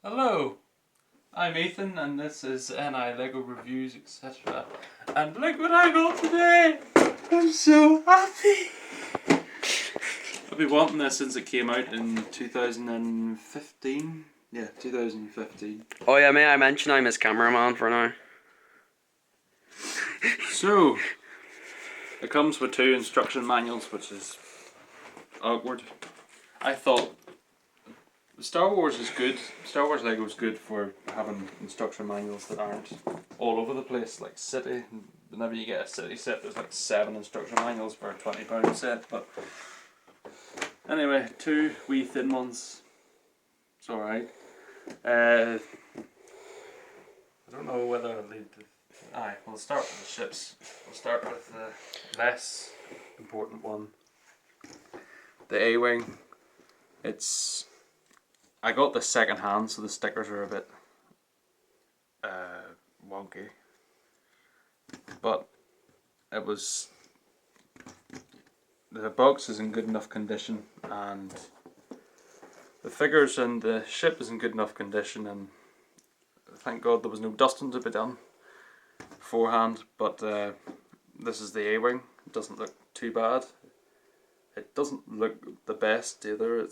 Hello, I'm Ethan and this is NI LEGO Reviews etc. And look what I got today! I'm so happy! I've been wanting this since it came out in 2015. Yeah, 2015. Oh yeah, may I mention I'm his cameraman for now? So, it comes with 2 instruction manuals, which is awkward. I thought Star Wars is good. Star Wars Lego is good for having instruction manuals that aren't all over the place, like City. Whenever you get a City set, there's like 7 instruction manuals for a £20 set. But anyway, 2 wee thin ones. It's alright. I don't know whether I'll lead the. Aye, we'll start with the ships. We'll start with the less important one. The A-Wing. I got this second hand, so the stickers are a bit wonky. But it was. The box is in good enough condition, and the figures and the ship is in good enough condition, and thank God there was no dusting to be done beforehand. But this is the A-Wing. It doesn't look too bad. It doesn't look the best either.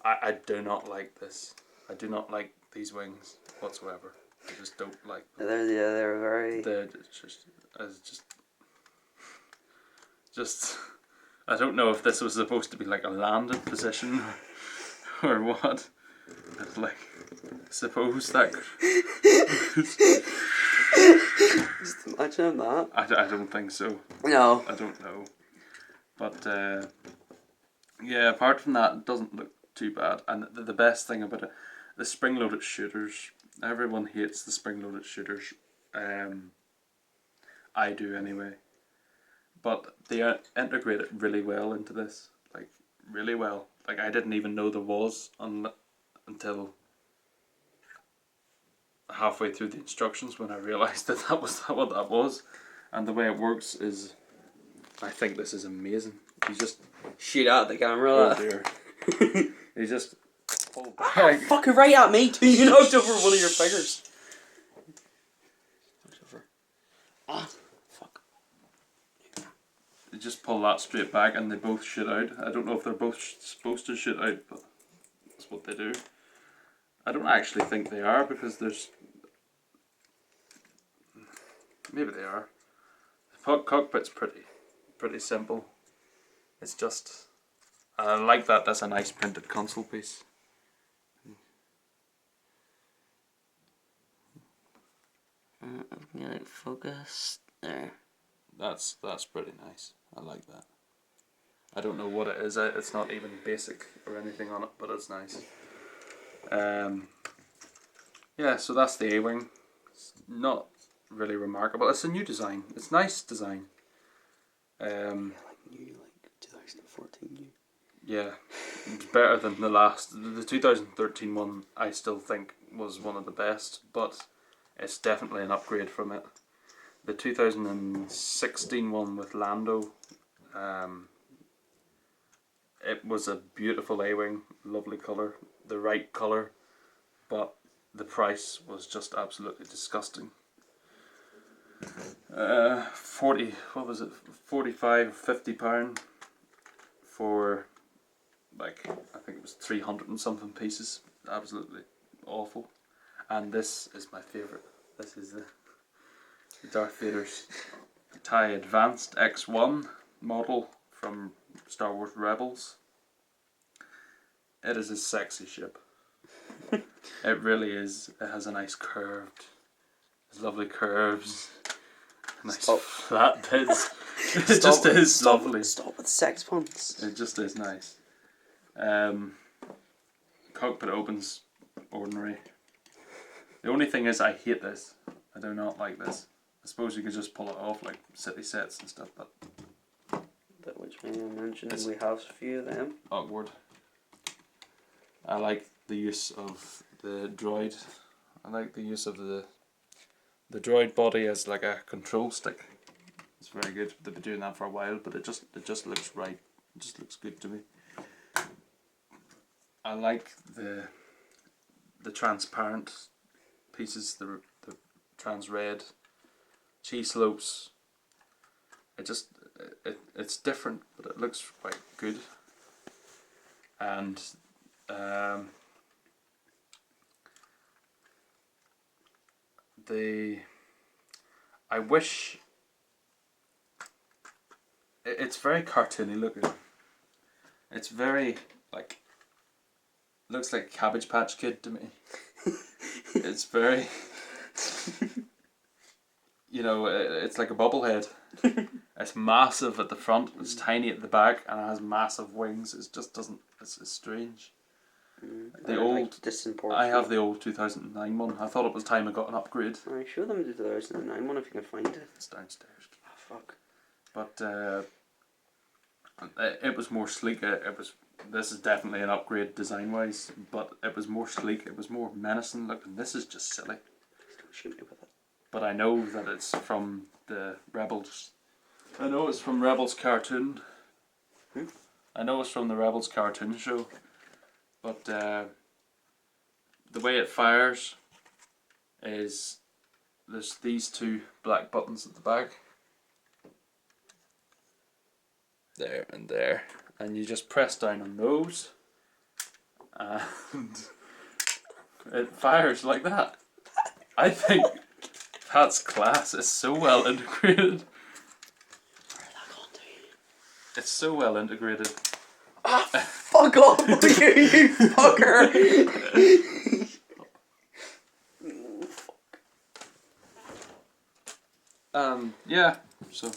I do not like this. I do not like these wings whatsoever. I just don't like them. They're very. Just. I don't know if this was supposed to be like a landed position or what. But like, suppose that. Just imagine that. I don't think so. No. I don't know. But yeah, apart from that, it doesn't look too bad. And the best thing about it, the spring-loaded shooters. Everyone hates the spring-loaded shooters. I do anyway. But they are integrated really well into this. Like, really well. Like, I didn't even know there was until halfway through the instructions when I realised that was what that was. And the way it works is, I think this is amazing. You just shoot at the camera. Oh dear. You just pull back. Fucking right at me too. You knocked over one of your fingers. Ah, fuck. You just pull that straight back and they both shoot out. I don't know if they're both supposed to shoot out, but that's what they do. I don't actually think they are, because there's. Maybe they are. The cockpit's pretty simple. It's just. I like that. That's a nice printed console piece. Yeah, focus there. That's pretty nice. I like that. I don't know what it is. It's not even basic or anything on it, but it's nice. Yeah, so that's the A-Wing. It's not really remarkable. It's a new design. It's nice design. New, like 2014 new. Yeah, it's better than the last. The 2013 one I still think was one of the best, but it's definitely an upgrade from it. The 2016 one with Lando, it was a beautiful A-Wing, lovely colour, the right colour, but the price was just absolutely disgusting. 45, £50 for, like, I think it was 300 and something pieces. Absolutely awful. And this is my favourite. This is the Darth Vader's TIE Advanced X1 model from Star Wars Rebels. It is a sexy ship. It really is. It has a nice curved, lovely curves, nice flat bits. It just is lovely. Stop with sex puns. It just is nice. Cockpit opens ordinary. The only thing is, I hate this. I do not like this. I suppose you could just pull it off like City sets and stuff, but that which may I mentioned, we have a few of them. Awkward. I like the use of the droid. I like the use of the droid body as like a control stick. It's very good. They've been doing that for a while, but it just looks right. It just looks good to me. I like the the transparent pieces, the trans red, cheese slopes. It's different, but it looks quite good. And I wish it's very cartoony looking. It's very like looks like Cabbage Patch Kid to me. It's very it's like a bobblehead. It's massive at the front, it's tiny at the back, and it has massive wings. It just doesn't. It's strange. The old. I have the old 2009 one. I thought it was time I got an upgrade. I show them the 2009 one if you can find it. It's downstairs. Oh, fuck. But it was more sleek. This is definitely an upgrade design wise, but it was more sleek. It was more menacing looking. This is just silly. Don't shoot me with it. But I know that it's from the Rebels. I know it's from Rebels cartoon. I know it's from the Rebels cartoon show. But the way it fires is there's these two black buttons at the back. There and there. And you just press down on those. And it fires like that. I think that's class. It's so well integrated. It's so well integrated. Ah, fuck off, you fucker! Yeah, so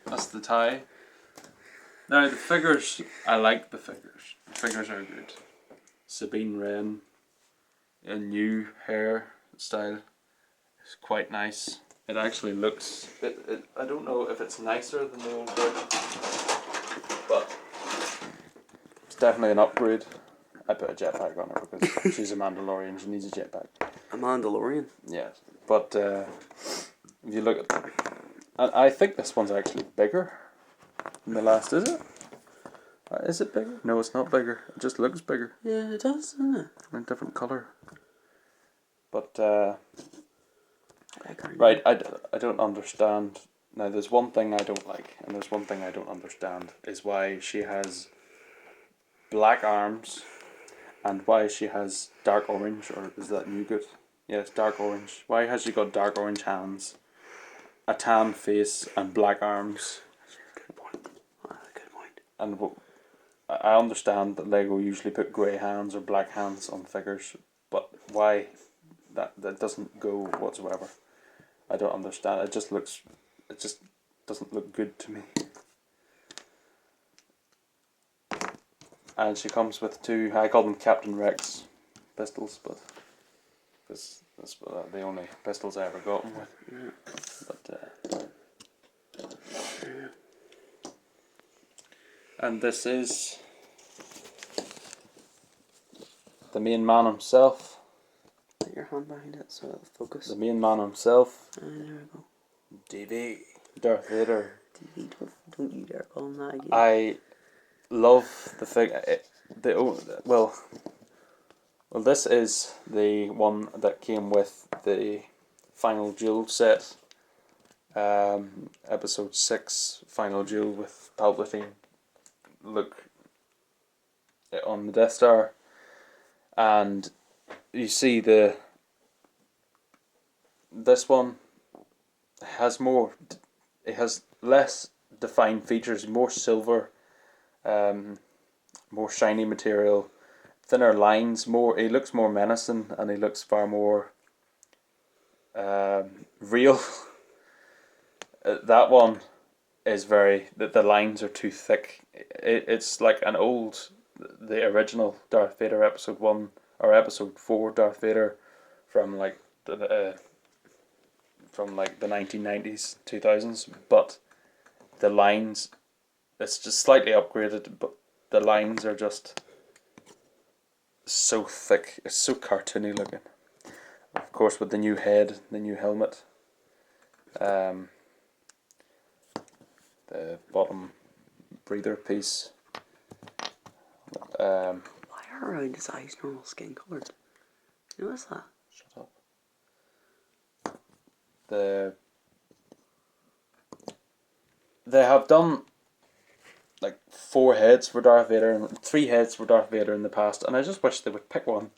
that's the tie. Now the figures, I like the figures. The figures are good. Sabine Wren, a new hair style. It's quite nice. It actually looks. I don't know if it's nicer than the old version, but it's definitely an upgrade. I put a jetpack on her because she's a Mandalorian. She needs a jetpack. A Mandalorian? Yeah, but if you look at, I think this one's actually bigger than the last. Is it? Is it bigger? No, it's not bigger. It just looks bigger. Yeah, it does, doesn't it? In a different colour. But right, I don't understand. Now, there's one thing I don't like, and there's one thing I don't understand, is why she has black arms, and why she has dark orange, or is that nougat? Yes, dark orange. Why has she got dark orange hands, a tan face, and black arms? Good point. Good point. And I understand that Lego usually put grey hands or black hands on figures, but why that doesn't go whatsoever? I don't understand. It just doesn't look good to me. And she comes with two, I call them Captain Rex pistols, but that's the only pistols I ever got them with. But and this is the main man himself. Put your hand behind it so it'll focus. The main man himself. There we go. DV. Darth Vader. DV, don't you dare call him that again. I love the figure. Well, this is the one that came with the final duel set. Episode 6 final duel with Palpatine. Look on the Death Star, and you see this one has more. It has less defined features, more silver, more shiny material, thinner lines. He looks more menacing, and he looks far more real. That one is the lines are too thick. It's like the original Darth Vader episode 1 or episode 4 Darth Vader from like the 1990s, 2000s, but the lines, it's just slightly upgraded, but the lines are just so thick. It's so cartoony looking. Of course, with the new head, the new helmet, the bottom breather piece. Why are around his eyes normal skin coloured? Who is that? Shut up. They have done like 4 heads for Darth Vader and 3 heads for Darth Vader in the past, and I just wish they would pick one.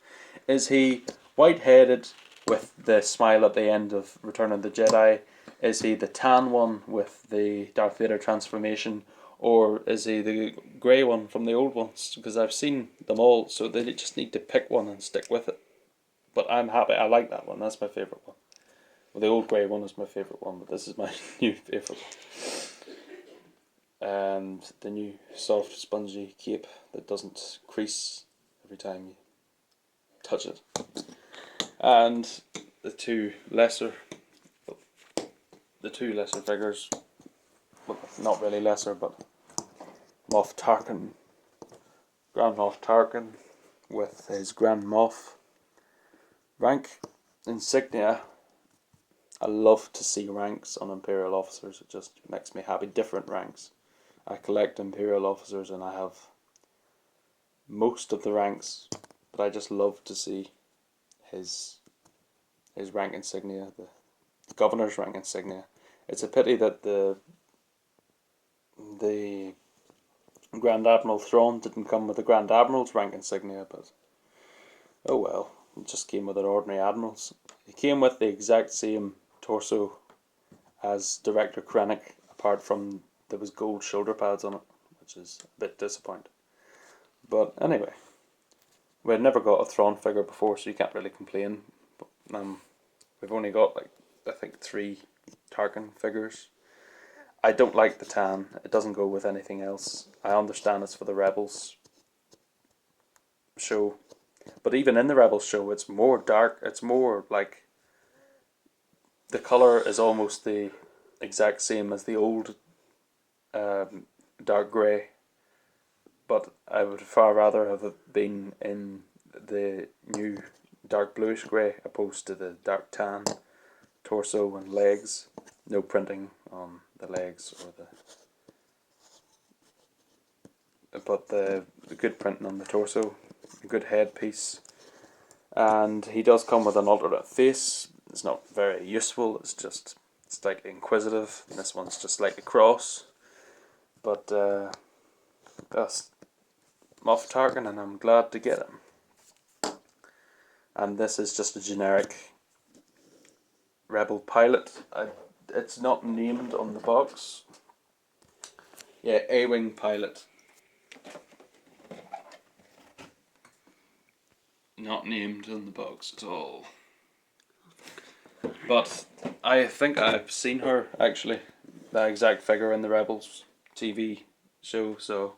Is he white-headed with the smile at the end of Return of the Jedi? Is he the tan one with the Darth Vader transformation? Or is he the grey one from the old ones? Because I've seen them all, so they just need to pick one and stick with it. But I'm happy, I like that one, that's my favourite one. Well, the old grey one is my favourite one, but this is my new favourite one. And the new soft spongy cape that doesn't crease every time you touch it. And the two lesser figures, well, not really lesser, but Moff Tarkin, Grand Moff Tarkin with his Grand Moff rank insignia. I love to see ranks on Imperial officers, it just makes me happy, different ranks. I collect Imperial officers and I have most of the ranks, but I just love to see his rank insignia, the governor's rank insignia. It's a pity that the Grand Admiral Thrawn didn't come with the Grand Admiral's rank insignia, but oh well, it just came with an ordinary admiral's. He came with the exact same torso as Director Krennic, apart from there was gold shoulder pads on it, which is a bit disappointing. But anyway, we had never got a Thrawn figure before, so you can't really complain. But, we've only got like I think 3 Tarkin figures. I don't like the tan. It doesn't go with anything else. I understand it's for the Rebels show, but even in the Rebels show, it's more dark. It's more like the color is almost the exact same as the old dark grey, but I would far rather have it been in the new dark bluish grey opposed to the dark tan torso and legs. No printing on the legs or but the good printing on the torso, a good headpiece, and he does come with an alternate face. It's not very useful. It's just slightly inquisitive. And this one's just slightly cross. But that's Moff Tarkin, and I'm glad to get him. And this is just a generic Rebel pilot. It's not named on the box. Yeah, A-Wing pilot. Not named on the box at all. But I think I've seen her, actually. The exact figure in the Rebels TV show, so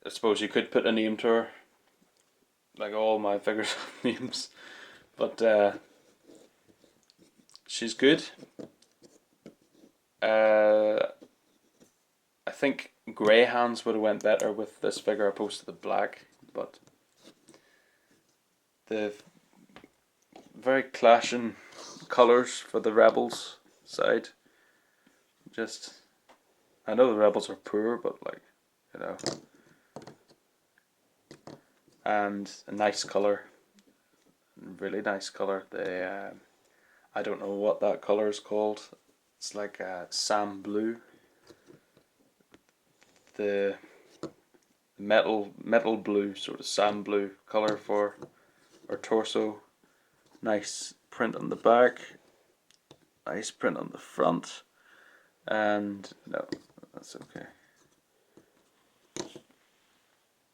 I suppose you could put a name to her. Like all my figures have names. But she's good. I think grey hands would have went better with this figure opposed to the black, but the very clashing colours for the Rebels side. Just, I know the Rebels are poor, but like, you know, and a nice colour, really nice colour. I don't know what that colour is called. It's like a Sam blue. The metal blue, sort of Sam blue colour for our torso. Nice print on the back. Nice print on the front. And no, that's okay.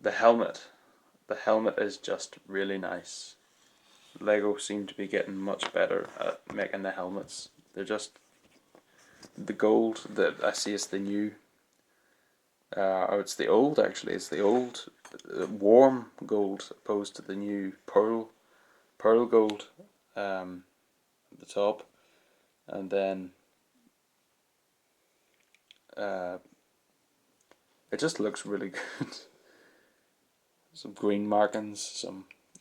The helmet is just really nice. Lego seem to be getting much better at making the helmets. They're just the gold that I see is the new. Or it's the old actually. It's the old warm gold opposed to the new pearl gold at the top, and then it just looks really good. Some green markings,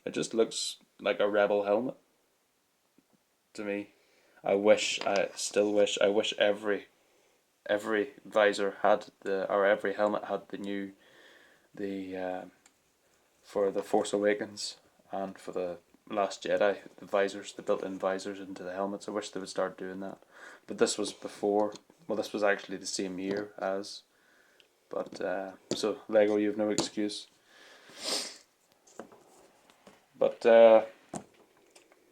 it just looks like a rebel helmet to me. I wish every visor had or every helmet had the new for the Force Awakens. and for the Last Jedi, the visors, the built-in visors into the helmets. I wish they would start doing that. But this was before. Well, this was actually the same year as. But so Lego, you have no excuse. But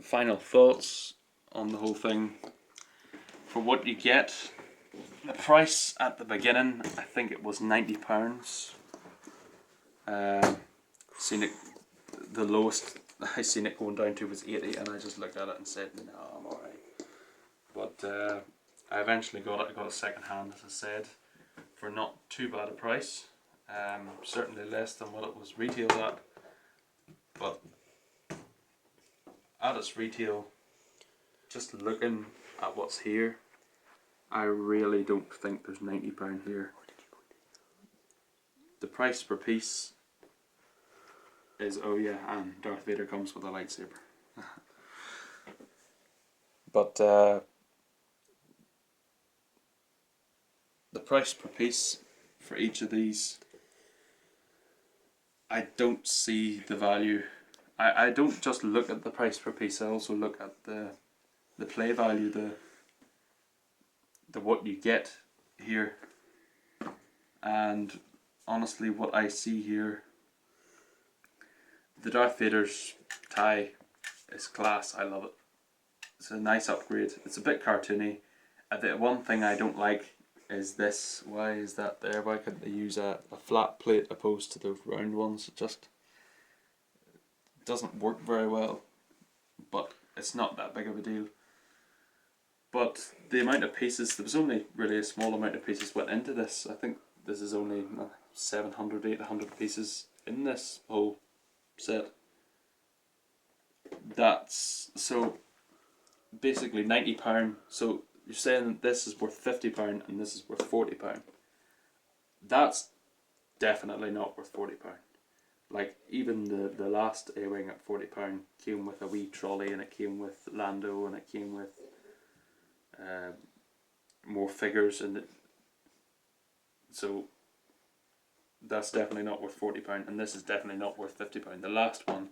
final thoughts on the whole thing. For what you get, the price at the beginning, I think it was £90. Seen it, the lowest I seen it going down to was 80, and I just looked at it and said, no, I'm alright. But I eventually got it. I got it second hand, as I said, for not too bad a price. Certainly less than what it was retailed at, but at its retail, just looking at what's here, I really don't think there's £90 here. The price per piece is, oh yeah, and Darth Vader comes with a lightsaber. But the price per piece for each of these, I don't see the value. I don't just look at the price per piece, I also look at the play value, the what you get here. And honestly, what I see here, the Darth Vader's tie is class. I love it. It's a nice upgrade. It's a bit cartoony. The one thing I don't like is this. Why is that there? Why couldn't they use a flat plate opposed to those round ones? It just doesn't work very well. But it's not that big of a deal. But the amount of pieces, there was only really a small amount of pieces went into this. I think this is only 700, 800 pieces in this whole set. That's, so basically £90. So you're saying that this is worth £50 and this is worth £40. That's definitely not worth £40. Like, even the last A-Wing at £40 came with a wee trolley, and it came with Lando, and it came with more figures, and so that's definitely not worth £40, and this is definitely not worth £50. The last one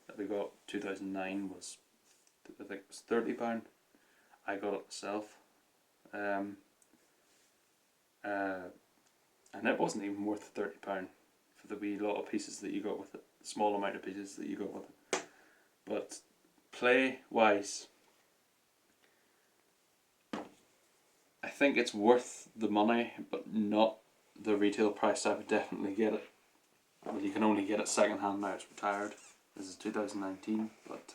that we got, 2009, was, I think it was £30. I got it myself, and it wasn't even worth £30 for the wee lot of pieces that you got with it, the small amount of pieces that you got with it. But play wise, I think it's worth the money, but not the retail price. I would definitely get it. Well, you can only get it second hand now, it's retired. This is 2019, but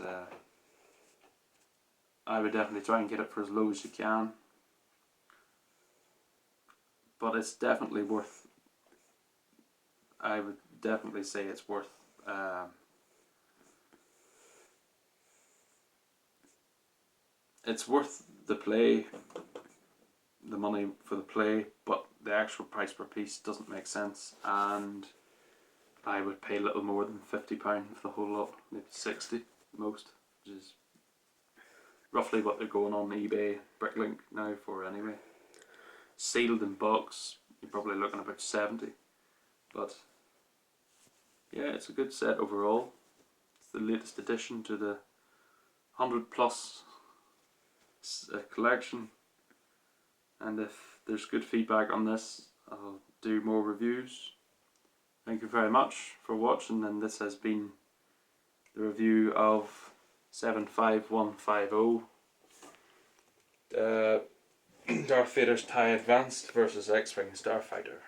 I would definitely try and get it for as low as you can. But it's definitely worth, I would definitely say it's worth the play, the money for the play, but the actual price per piece doesn't make sense, and I would pay a little more than £50 for the whole lot, maybe 60 most, which is roughly what they're going on eBay, Bricklink now for anyway. Sealed in box, you're probably looking about 70, but yeah, it's a good set overall. It's the latest addition to the 100 plus collection, and if there's good feedback on this, I'll do more reviews. Thank you very much for watching, and this has been the review of 75150, Darth Vader's TIE Advanced versus X-Wing Starfighter.